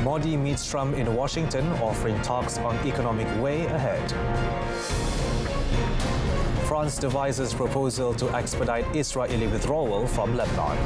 Modi meets Trump in Washington, offering talks on economic way ahead. France devises proposal to expedite Israeli withdrawal from Lebanon.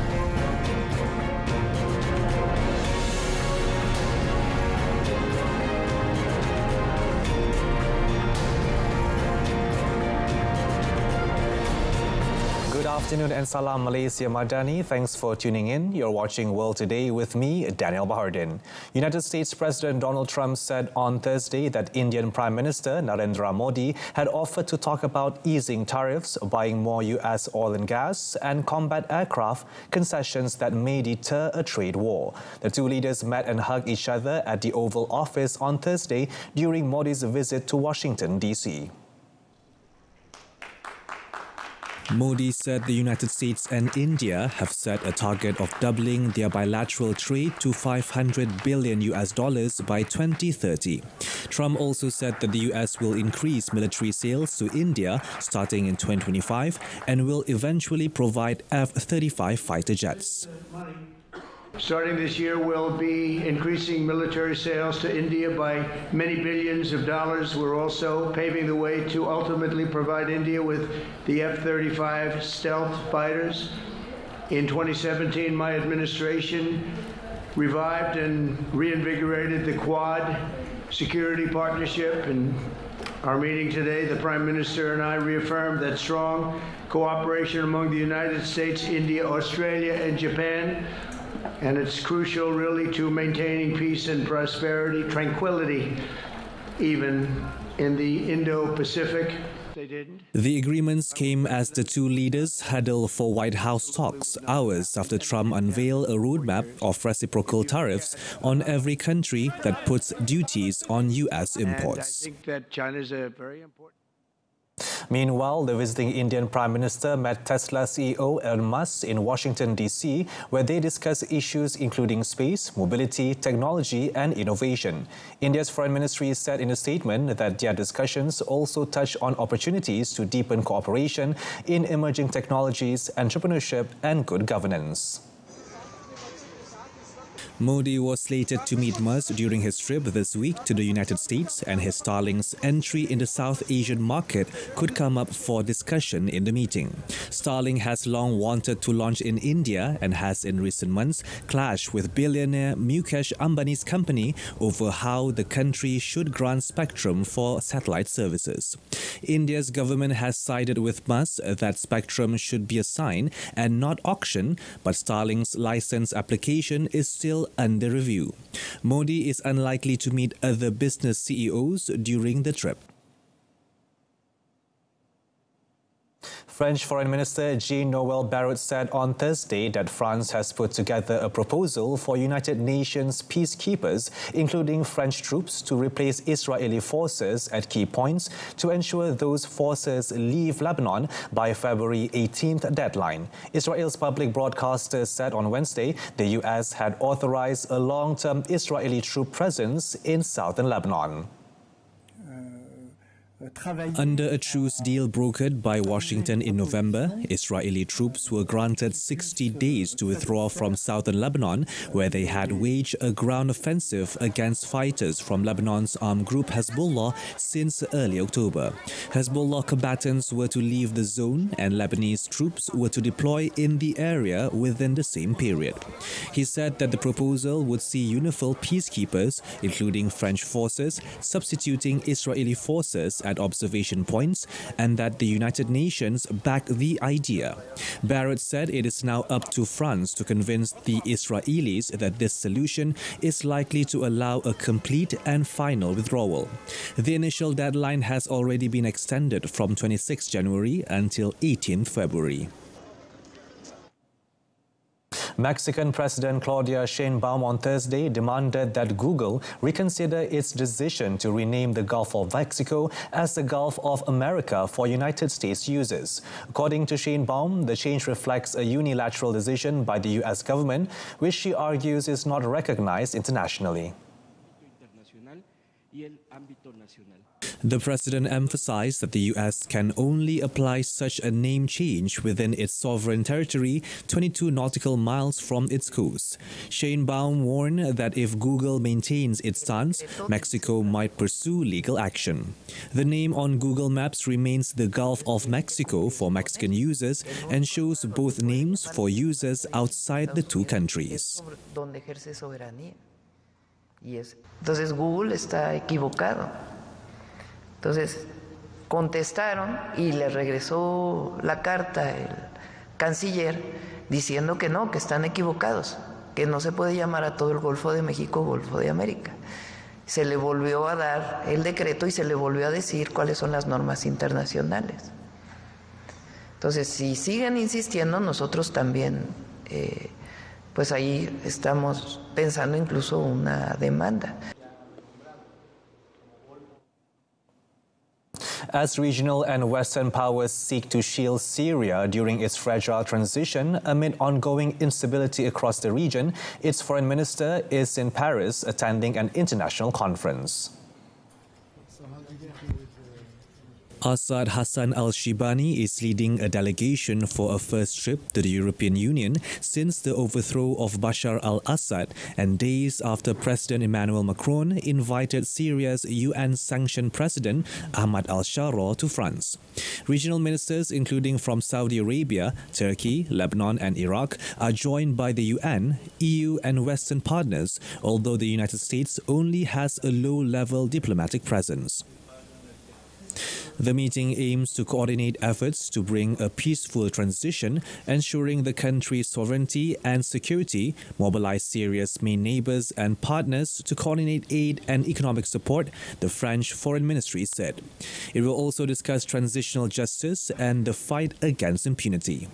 Good afternoon and salam Malaysia Madani. Thanks for tuning in. You're watching World Today with me, Daniel Bahardin. United States President Donald Trump said on Thursday that Indian Prime Minister Narendra Modi had offered to talk about easing tariffs, buying more US oil and gas, and combat aircraft, concessions that may deter a trade war. The two leaders met and hugged each other at the Oval Office on Thursday during Modi's visit to Washington, D.C. Modi said the United States and India have set a target of doubling their bilateral trade to $500 billion by 2030. Trump also said that the US will increase military sales to India starting in 2025 and will eventually provide F-35 fighter jets. Starting this year, we'll be increasing military sales to India by many billions of dollars. We're also paving the way to ultimately provide India with the F-35 stealth fighters. In 2017, my administration revived and reinvigorated the Quad security partnership. In our meeting today, the Prime Minister and I reaffirmed that strong cooperation among the United States, India, Australia, and Japan. And it's crucial, really, to maintaining peace and prosperity, tranquility, even in the Indo-Pacific. The agreements came as the two leaders huddle for White House talks, hours after Trump unveiled a roadmap of reciprocal tariffs on every country that puts duties on US imports. And I think that China's a very important... Meanwhile, the visiting Indian Prime Minister met Tesla CEO Elon Musk in Washington, D.C., where they discussed issues including space, mobility, technology and innovation. India's Foreign Ministry said in a statement that their discussions also touch on opportunities to deepen cooperation in emerging technologies, entrepreneurship and good governance. Modi was slated to meet Musk during his trip this week to the United States, and his Starlink's entry in the South Asian market could come up for discussion in the meeting. Starlink has long wanted to launch in India and has in recent months clashed with billionaire Mukesh Ambani's company over how the country should grant spectrum for satellite services. India's government has sided with Musk that spectrum should be assigned and not auctioned, but Starlink's license application is still under review. Modi is unlikely to meet other business CEOs during the trip. French Foreign Minister Jean-Noël Barrot said on Thursday that France has put together a proposal for United Nations peacekeepers, including French troops, to replace Israeli forces at key points to ensure those forces leave Lebanon by February 18th deadline. Israel's public broadcaster said on Wednesday the US had authorized a long-term Israeli troop presence in southern Lebanon. Under a truce deal brokered by Washington in November, Israeli troops were granted 60 days to withdraw from southern Lebanon, where they had waged a ground offensive against fighters from Lebanon's armed group Hezbollah since early October. Hezbollah combatants were to leave the zone and Lebanese troops were to deploy in the area within the same period. He said that the proposal would see UNIFIL peacekeepers, including French forces, substituting Israeli forces at observation points, and that the United Nations back the idea. Barrot said it is now up to France to convince the Israelis that this solution is likely to allow a complete and final withdrawal. The initial deadline has already been extended from 26 January until 18 February. Mexican President Claudia Sheinbaum on Thursday demanded that Google reconsider its decision to rename the Gulf of Mexico as the Gulf of America for United States users. According to Sheinbaum, the change reflects a unilateral decision by the US government, which she argues is not recognized internationally. The president emphasized that the U.S. can only apply such a name change within its sovereign territory, 22 nautical miles from its coast. Sheinbaum warned that if Google maintains its stance, Mexico might pursue legal action. The name on Google Maps remains the Gulf of Mexico for Mexican users and shows both names for users outside the two countries. Entonces Google está equivocado. Entonces contestaron y le regresó la carta el canciller diciendo que no, que están equivocados, que no se puede llamar a todo el Golfo de México Golfo de América. Se le volvió a dar el decreto y se le volvió a decir cuáles son las normas internacionales. Entonces, si siguen insistiendo, nosotros también, pues ahí estamos pensando incluso una demanda. As regional and Western powers seek to shield Syria during its fragile transition amid ongoing instability across the region, its foreign minister is in Paris attending an international conference. Assad Hassan al-Shibani is leading a delegation for a first trip to the European Union since the overthrow of Bashar al-Assad and days after President Emmanuel Macron invited Syria's UN-sanctioned president Ahmad al-Shara to France. Regional ministers, including from Saudi Arabia, Turkey, Lebanon and Iraq, are joined by the UN, EU and Western partners, although the United States only has a low-level diplomatic presence. The meeting aims to coordinate efforts to bring a peaceful transition, ensuring the country's sovereignty and security, mobilize Syria's main neighbors and partners to coordinate aid and economic support, the French Foreign Ministry said. It will also discuss transitional justice and the fight against impunity.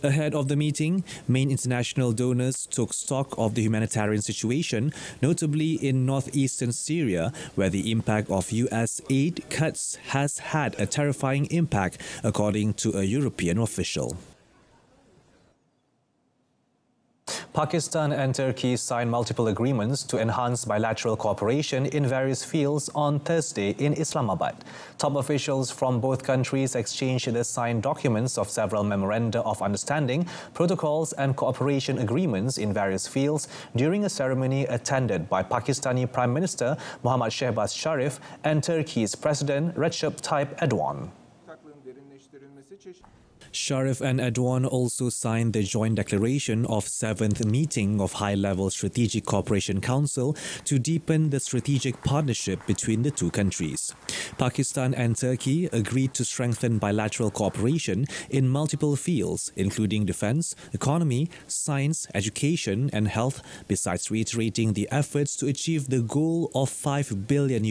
Ahead of the meeting, main international donors took stock of the humanitarian situation, notably in northeastern Syria, where the impact of US aid cuts has had a terrifying impact, according to a European official. Pakistan and Turkey signed multiple agreements to enhance bilateral cooperation in various fields on Thursday in Islamabad. Top officials from both countries exchanged the signed documents of several memoranda of understanding, protocols and cooperation agreements in various fields during a ceremony attended by Pakistani Prime Minister Mohammad Shehbaz Sharif and Turkey's President Recep Tayyip Erdogan. Sharif and Erdogan also signed the joint declaration of 7th meeting of High-Level Strategic Cooperation Council to deepen the strategic partnership between the two countries. Pakistan and Turkey agreed to strengthen bilateral cooperation in multiple fields, including defense, economy, science, education and health, besides reiterating the efforts to achieve the goal of $5 billion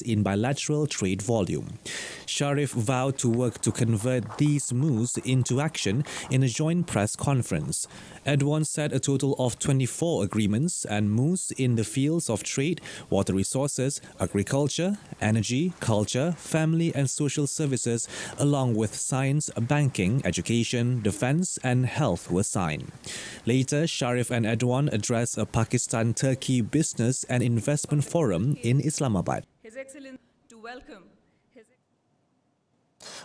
in bilateral trade volume. Sharif vowed to work to convert these moves into action in a joint press conference. Erdogan said a total of 24 agreements and moves in the fields of trade, water resources, agriculture, energy, culture, family and social services, along with science, banking, education, defense and health were signed. Later, Sharif and Erdogan addressed a Pakistan-Turkey Business and Investment Forum in Islamabad. His Excellency to welcome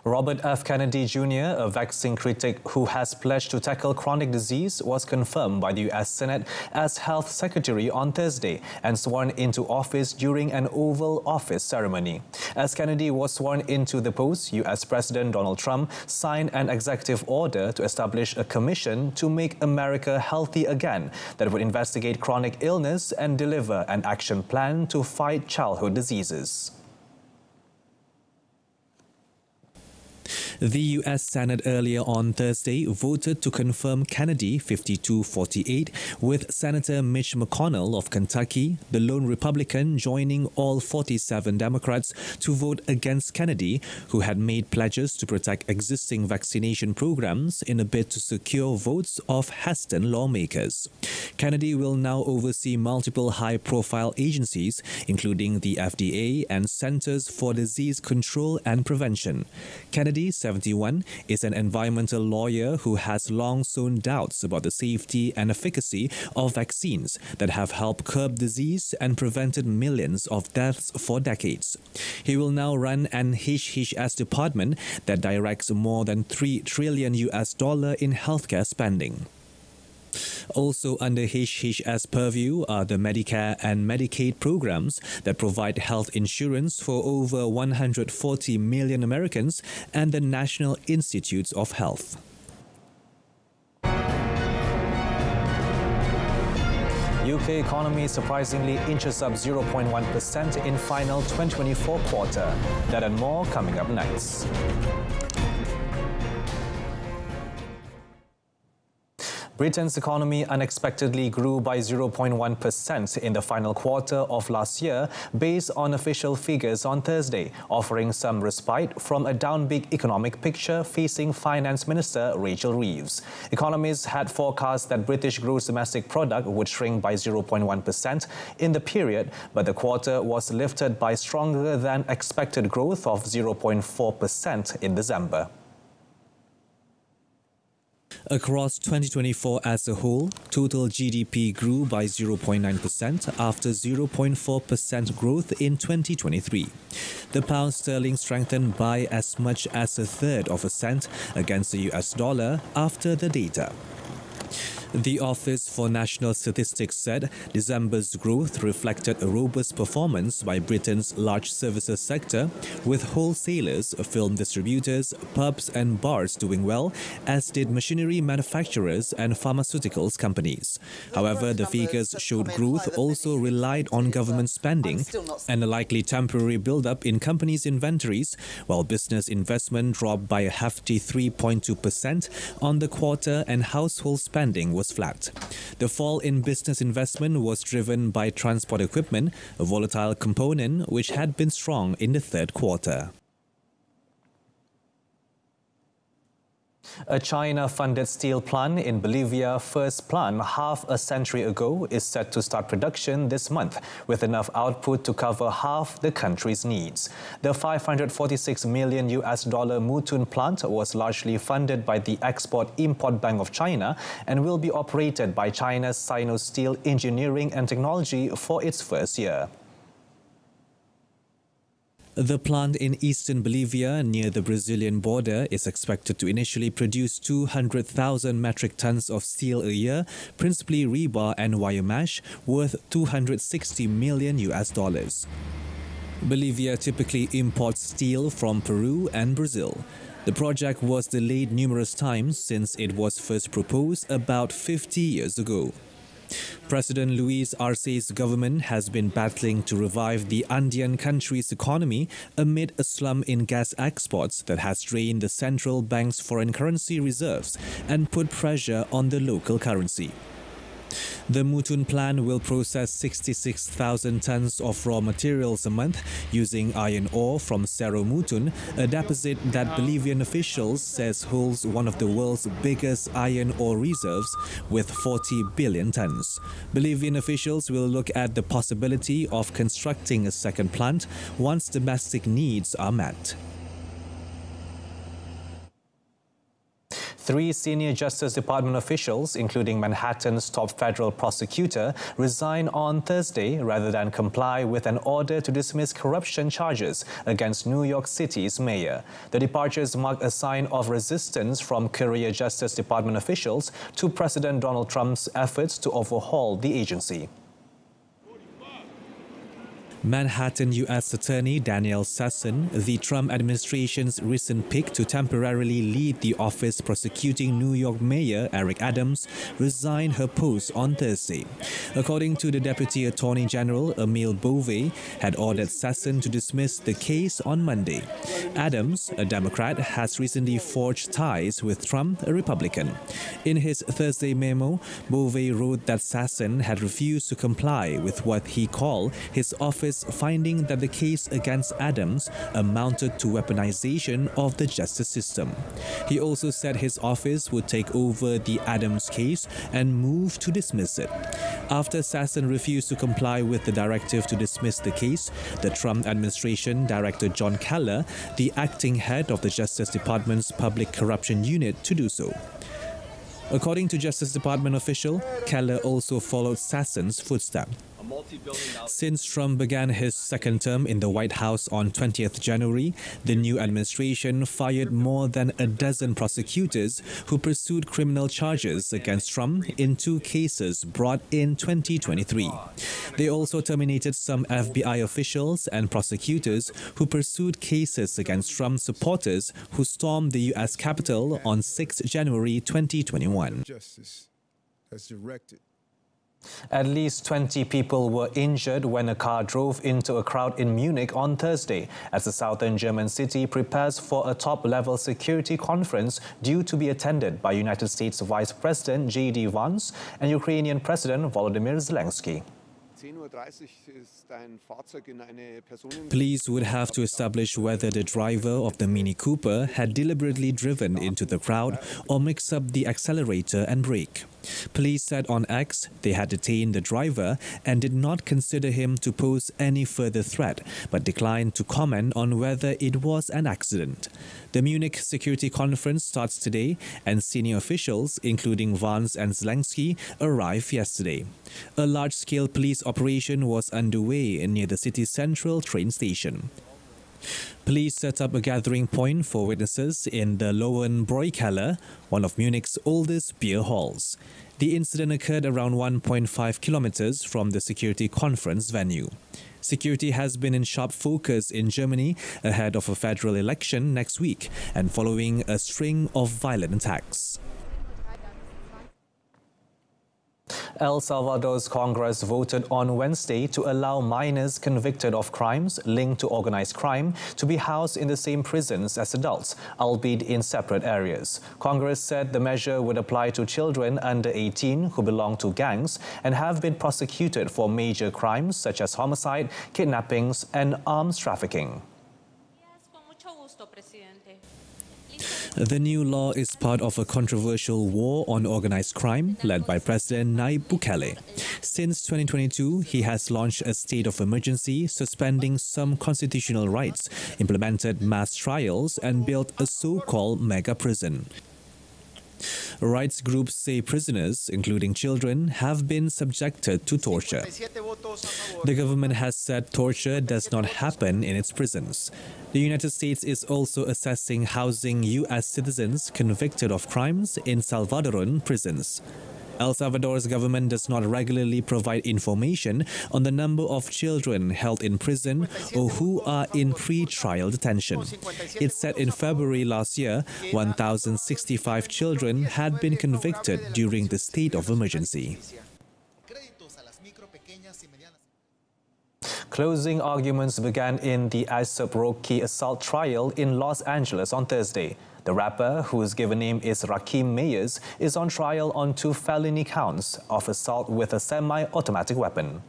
Robert F. Kennedy Jr., a vaccine critic who has pledged to tackle chronic disease, was confirmed by the U.S. Senate as Health Secretary on Thursday and sworn into office during an Oval Office ceremony. As Kennedy was sworn into the post, U.S. President Donald Trump signed an executive order to establish a commission to make America healthy again that would investigate chronic illness and deliver an action plan to fight childhood diseases. The U.S. Senate earlier on Thursday voted to confirm Kennedy 52-48 with Senator Mitch McConnell of Kentucky, the lone Republican, joining all 47 Democrats to vote against Kennedy, who had made pledges to protect existing vaccination programs in a bid to secure votes of hesitant lawmakers. Kennedy will now oversee multiple high-profile agencies, including the FDA and Centers for Disease Control and Prevention. Kennedy said 71, is an environmental lawyer who has long sown doubts about the safety and efficacy of vaccines that have helped curb disease and prevented millions of deaths for decades. He will now run an HHS department that directs more than $3 trillion in healthcare spending. Also under HHS purview are the Medicare and Medicaid programs that provide health insurance for over 140 million Americans and the National Institutes of Health. UK economy surprisingly inches up 0.1% in final 2024 quarter. That and more coming up next. Britain's economy unexpectedly grew by 0.1% in the final quarter of last year, based on official figures on Thursday, offering some respite from a downbeat economic picture facing Finance Minister Rachel Reeves. Economists had forecast that British gross domestic product would shrink by 0.1% in the period, but the quarter was lifted by stronger than expected growth of 0.4% in December. Across 2024 as a whole, total GDP grew by 0.9% after 0.4% growth in 2023. The pound sterling strengthened by as much as 1/3% against the US dollar after the data. The Office for National Statistics said December's growth reflected a robust performance by Britain's large services sector, with wholesalers, film distributors, pubs and bars doing well, as did machinery manufacturers and pharmaceuticals companies. However, the figures showed growth also relied on government spending and a likely temporary build-up in companies' inventories, while business investment dropped by a hefty 3.2% on the quarter and household spending was flat. The fall in business investment was driven by transport equipment, a volatile component which had been strong in the third quarter. A China-funded steel plant in Bolivia, first plant half a century ago, is set to start production this month, with enough output to cover half the country's needs. The $546 million Mutun plant was largely funded by the Export-Import Bank of China and will be operated by China's Sino-Steel Engineering and Technology for its first year. The plant in eastern Bolivia near the Brazilian border is expected to initially produce 200,000 metric tons of steel a year, principally rebar and wire mesh, worth $260 million. Bolivia typically imports steel from Peru and Brazil. The project was delayed numerous times since it was first proposed about 50 years ago. President Luis Arce's government has been battling to revive the Andean country's economy amid a slump in gas exports that has drained the central bank's foreign currency reserves and put pressure on the local currency. The Mutun plant will process 66,000 tons of raw materials a month using iron ore from Cerro Mutun, a deposit that Bolivian officials says holds one of the world's biggest iron ore reserves with 40 billion tons. Bolivian officials will look at the possibility of constructing a second plant once domestic needs are met. 3 senior Justice Department officials, including Manhattan's top federal prosecutor, resigned on Thursday rather than comply with an order to dismiss corruption charges against New York City's mayor. The departures mark a sign of resistance from career Justice Department officials to President Donald Trump's efforts to overhaul the agency. Manhattan U.S. Attorney Daniel Sasson, the Trump administration's recent pick to temporarily lead the office prosecuting New York Mayor Eric Adams, resigned her post on Thursday. According to the Deputy Attorney General, Emil Bove, had ordered Sasson to dismiss the case on Monday. Adams, a Democrat, has recently forged ties with Trump, a Republican. In his Thursday memo, Bove wrote that Sasson had refused to comply with what he called his office office, finding that the case against Adams amounted to weaponization of the justice system. He also said his office would take over the Adams case and move to dismiss it. After Sasson refused to comply with the directive to dismiss the case, the Trump administration directed John Keller, the acting head of the Justice Department's Public Corruption Unit, to do so. According to Justice Department official, Keller also followed Sasson's footsteps. Since Trump began his second term in the White House on 20th January, the new administration fired more than a dozen prosecutors who pursued criminal charges against Trump in 2 cases brought in 2023. They also terminated some FBI officials and prosecutors who pursued cases against Trump supporters who stormed the U.S. Capitol on 6 January 2021. Justice has directed. At least 20 people were injured when a car drove into a crowd in Munich on Thursday as the southern German city prepares for a top-level security conference due to be attended by United States Vice President J.D. Vance and Ukrainian President Volodymyr Zelensky. Police would have to establish whether the driver of the Mini Cooper had deliberately driven into the crowd or mixed up the accelerator and brake. Police said on X they had detained the driver and did not consider him to pose any further threat, but declined to comment on whether it was an accident. The Munich Security Conference starts today, and senior officials, including Vance and Zelensky, arrived yesterday. A large-scale police operation was underway near the city's central train station. Police set up a gathering point for witnesses in the Lowenbräukeller, one of Munich's oldest beer halls. The incident occurred around 1.5 kilometers from the security conference venue. Security has been in sharp focus in Germany ahead of a federal election next week and following a string of violent attacks. El Salvador's Congress voted on Wednesday to allow minors convicted of crimes linked to organized crime to be housed in the same prisons as adults, albeit in separate areas. Congress said the measure would apply to children under 18 who belong to gangs and have been prosecuted for major crimes such as homicide, kidnappings, and arms trafficking. The new law is part of a controversial war on organized crime led by President Nayib Bukele. Since 2022, he has launched a state of emergency, suspending some constitutional rights, implemented mass trials, and built a so-called mega prison. Rights groups say prisoners, including children, have been subjected to torture. The government has said torture does not happen in its prisons. The United States is also assessing housing U.S. citizens convicted of crimes in Salvadoran prisons. El Salvador's government does not regularly provide information on the number of children held in prison or who are in pre-trial detention. It said in February last year, 1,065 children had been convicted during the state of emergency. Closing arguments began in the A$AP Rocky assault trial in Los Angeles on Thursday. The rapper, whose given name is Rakim Mayers, is on trial on 2 felony counts of assault with a semi-automatic weapon.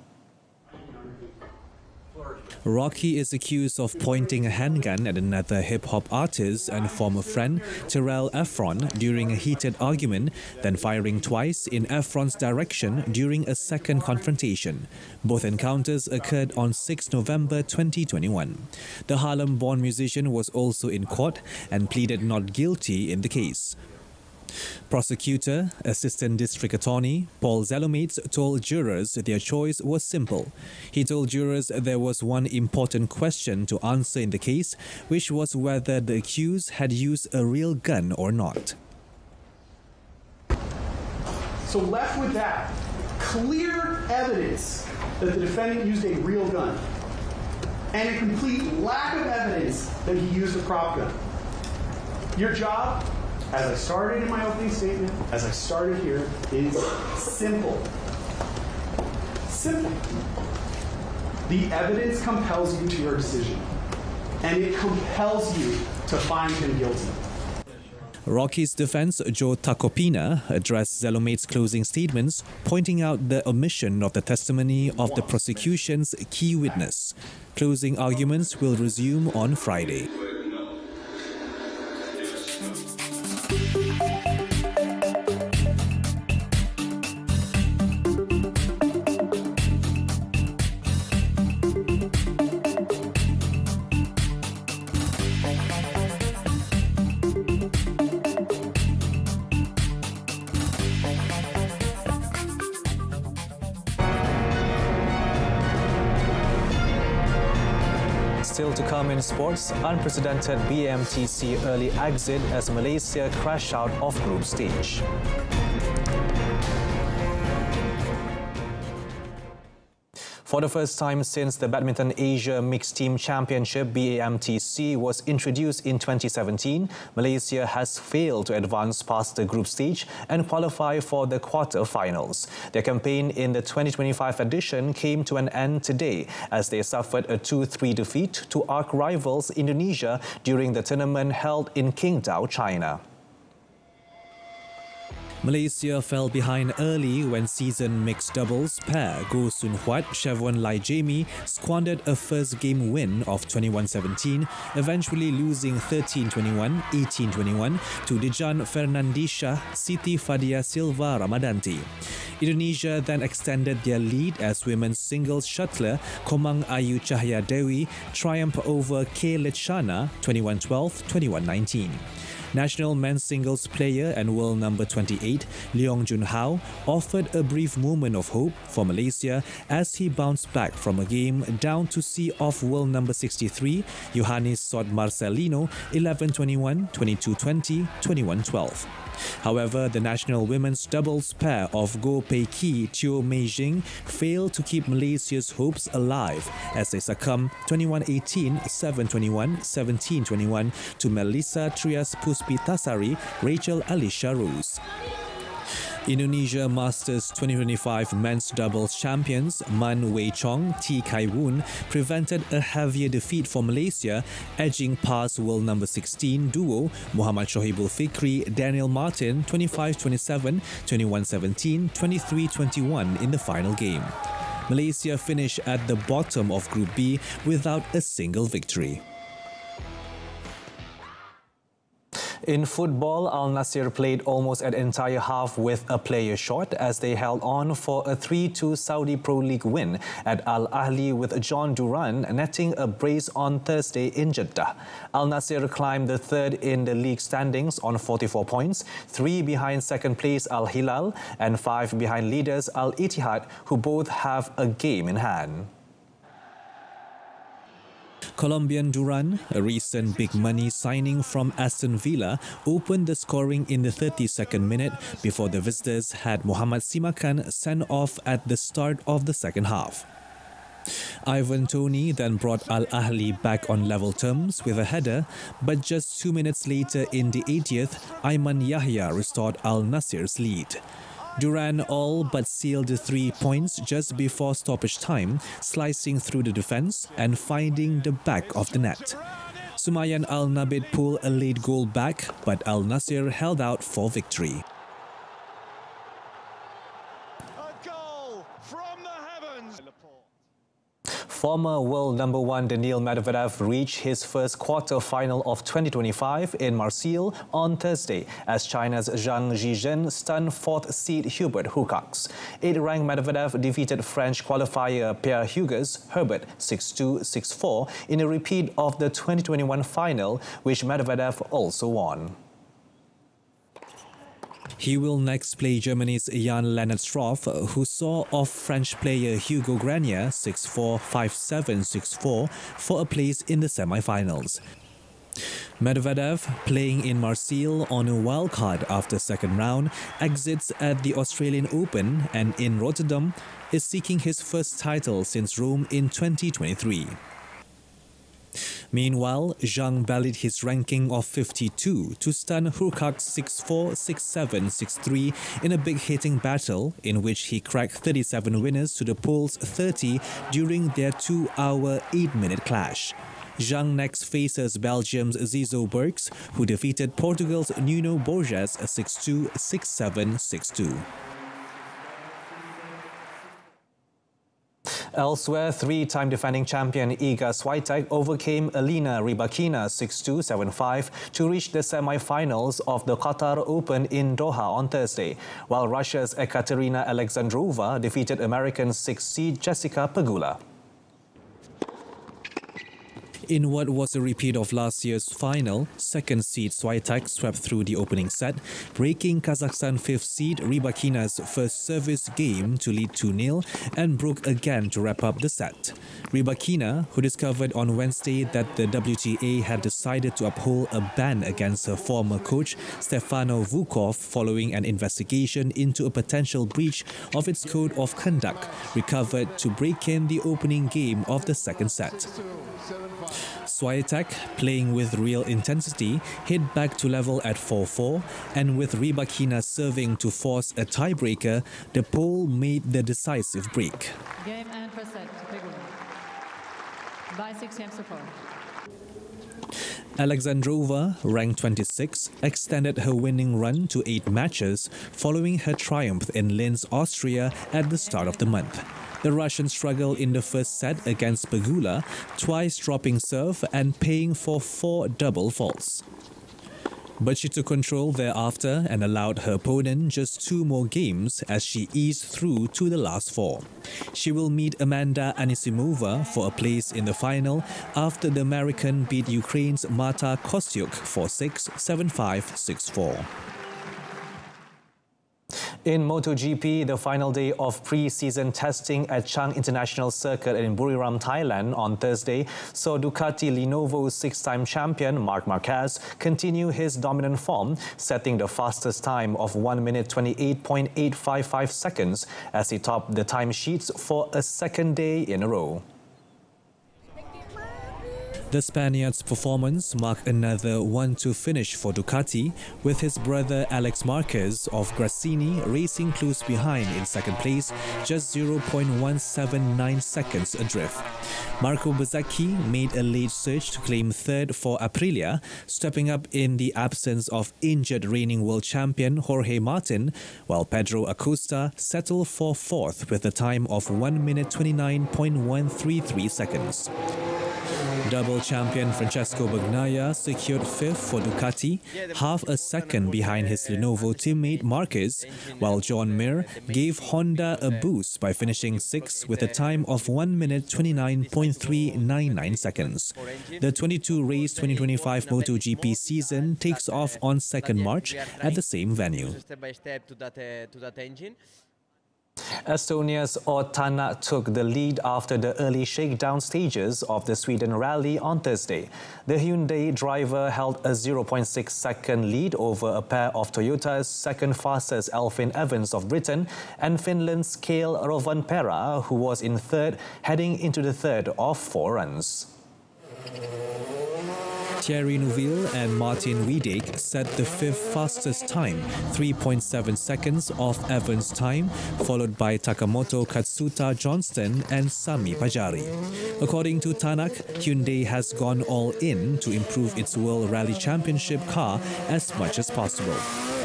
Rocky is accused of pointing a handgun at another hip-hop artist and former friend, Terrell Efron, during a heated argument, then firing twice in Efron's direction during a second confrontation. Both encounters occurred on 6 November 2021. The Harlem-born musician was also in court and pleaded not guilty in the case. Prosecutor, Assistant District Attorney Paul Zelomates told jurors their choice was simple. He told jurors there was one important question to answer in the case, which was whether the accused had used a real gun or not. So left with that, clear evidence that the defendant used a real gun and a complete lack of evidence that he used a prop gun. Your job, as I started in my opening statement, as I started here, is simple. Simple. The evidence compels you to your decision, and it compels you to find him guilty. Rocky's defence, Joe Tacopina, addressed Zelomate's closing statements, pointing out the omission of the testimony of the prosecution's key witness. Closing arguments will resume on Friday. Still to come in sports, unprecedented BMTC early exit as Malaysia crash out of group stage. For the first time since the Badminton Asia Mixed Team Championship BAMTC was introduced in 2017, Malaysia has failed to advance past the group stage and qualify for the quarter-finals. Their campaign in the 2025 edition came to an end today as they suffered a 2-3 defeat to arch rivals Indonesia during the tournament held in Qingdao, China. Malaysia fell behind early when season mixed doubles pair Goh Soon Huat, Chevron Lai Jamie squandered a first game win of 21-17, eventually losing 13-21, 18-21 to Dejan Fernandisha, Siti Fadia Silva Ramadanti. Indonesia then extended their lead as women's singles shuttler Komang Ayu Cahaya Dewi triumphed over K. Lechana 21-12, 21-19. National men's singles player and world number 28, Leong Jun Hao, offered a brief moment of hope for Malaysia as he bounced back from a game down to see off world number 63, Yohannes Sod Marcelino, 11-21, 22-20, 21-12. However, the national women's doubles pair of Goh Pei Ki, Teo Mei Jing failed to keep Malaysia's hopes alive as they succumbed 21-18, 7-21, 17-21 to Melissa Trias Puspitasari, Rachel Alicia Rose. Indonesia Masters 2025 men's doubles champions Man Wei Chong, T Kai Woon prevented a heavier defeat for Malaysia, edging past world number 16 duo Muhammad Shohibul Fikri, Daniel Martin 25-27, 21-17, 23-21 in the final game. Malaysia finished at the bottom of Group B without a single victory. In football, Al Nassr played almost an entire half with a player short as they held on for a 3-2 Saudi Pro League win at Al Ahli with John Duran netting a brace on Thursday in Jeddah. Al Nassr climbed the third in the league standings on 44 points, 3 behind second place Al Hilal and 5 behind leaders Al Ittihad, who both have a game in hand. Colombian Duran, a recent big money signing from Aston Villa, opened the scoring in the 32nd minute before the visitors had Mohamed Simakan sent off at the start of the second half. Ivan Toney then brought Al Ahli back on level terms with a header, but just 2 minutes later in the 80th, Ayman Yahya restored Al Nassr's lead. Duran all but sealed the 3 points just before stoppage time, slicing through the defence and finding the back of the net. Sumayan Al Nabid pulled a late goal back, but Al Nassr held out for victory. A goal from the heavens. Former world number 1 Daniil Medvedev reached his first quarter-final of 2025 in Marseille on Thursday as China's Zhang Zhizhen stunned 4th seed Hubert Hurkacz. 8th-ranked Medvedev defeated French qualifier Pierre Hugues Herbert 6-2, 6-4 in a repeat of the 2021 final, which Medvedev also won. He will next play Germany's Jan-Lennart Struff, who saw off French player Hugo Grenier 6-4, 5-7, 6-4 for a place in the semi-finals. Medvedev, playing in Marseille on a wildcard after second round, exits at the Australian Open and in Rotterdam is seeking his first title since Rome in 2023. Meanwhile, Zhang bellied his ranking of 52 to stun Hurkacz 6-4, 6-7, 6-3 in a big hitting battle in which he cracked 37 winners to the pool's 30 during their 2-hour, 8-minute clash. Zhang next faces Belgium's Zizo Bergs, who defeated Portugal's Nuno Borges 6-2, 6-7, 6-2. Elsewhere, three-time defending champion Iga Swiatek overcame Alina Rybakina 6-2, 7-5 to reach the semi-finals of the Qatar Open in Doha on Thursday, while Russia's Ekaterina Alexandrova defeated American 6-seed Jessica Pegula. In what was a repeat of last year's final, second seed Swiatek swept through the opening set, breaking Kazakhstan fifth seed Rybakina's first service game to lead 2-0 and broke again to wrap up the set. Rybakina, who discovered on Wednesday that the WTA had decided to uphold a ban against her former coach Stefano Vukov following an investigation into a potential breach of its code of conduct, recovered to break in the opening game of the second set. Swiatek, playing with real intensity, hit back to level at 4-4, and with Rybakina serving to force a tiebreaker, the Pole made the decisive break. Game and first set, by 6 games to 4. Alexandrova, ranked 26, extended her winning run to 8 matches following her triumph in Linz, Austria at the start of the month. The Russian struggled in the first set against Pegula, twice dropping serve and paying for 4 double faults. But she took control thereafter and allowed her opponent just 2 more games as she eased through to the last 4. She will meet Amanda Anisimova for a place in the final after the American beat Ukraine's Marta Kostyuk 4-6, 7-5, 6-4. In MotoGP, the final day of pre-season testing at Chang International Circuit in Buriram, Thailand on Thursday saw Ducati Lenovo's 6-time champion Marc Marquez continue his dominant form, setting the fastest time of 1 minute 28.855 seconds as he topped the timesheets for a second day in a row. The Spaniard's performance marked another 1-2 finish for Ducati, with his brother Alex Marquez of Grassini racing close behind in second place, just 0.179 seconds adrift. Marco Bezzecchi made a late surge to claim third for Aprilia, stepping up in the absence of injured reigning world champion Jorge Martin, while Pedro Acosta settled for fourth with a time of 1 minute 29.133 seconds. Double champion Francesco Bagnaia secured fifth for Ducati, half a second behind his Lenovo teammate Marquez, while John Mir gave Honda a boost by finishing sixth with a time of 1 minute 29.399 seconds. The 22-race 2025 MotoGP season takes off on 2nd March at the same venue. Estonia's Ott Tänak took the lead after the early shakedown stages of the Sweden Rally on Thursday. The Hyundai driver held a 0.6-second lead over a pair of Toyota's second fastest Elfyn Evans of Britain and Finland's Kalle Rovanperä, who was in third, heading into the third of 4 runs. Thierry Neuville and Martin Wiedeck set the fifth fastest time, 3.7 seconds off Evans' time, followed by Takamoto Katsuta Johnston and Sami Pajari. According to Tänak, Hyundai has gone all in to improve its World Rally Championship car as much as possible.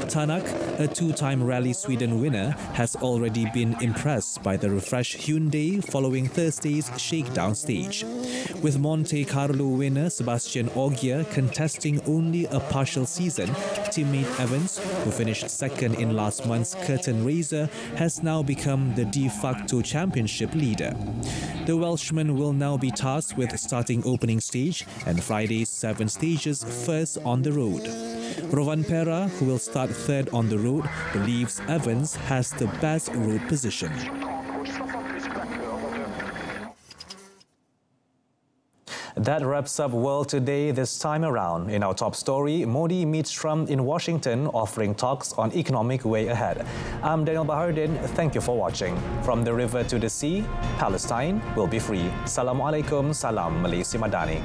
Tänak, a 2-time Rally Sweden winner, has already been impressed by the refreshed Hyundai following Thursday's shakedown stage. With Monte Carlo winner Sebastian Ogier contesting only a partial season, teammate Evans, who finished second in last month's curtain raiser, has now become the de facto championship leader. The Welshman will now be tasked with starting opening stage and Friday's 7 stages first on the road. Rovanperä, who will start third on the road, believes Evans has the best road position. That wraps up World Today this time around. In our top story, Modi meets Trump in Washington, offering talks on economic way ahead. I'm Daniel Bahardin. Thank you for watching. From the river to the sea, Palestine will be free. Assalamualaikum, salam Malaysia Madani.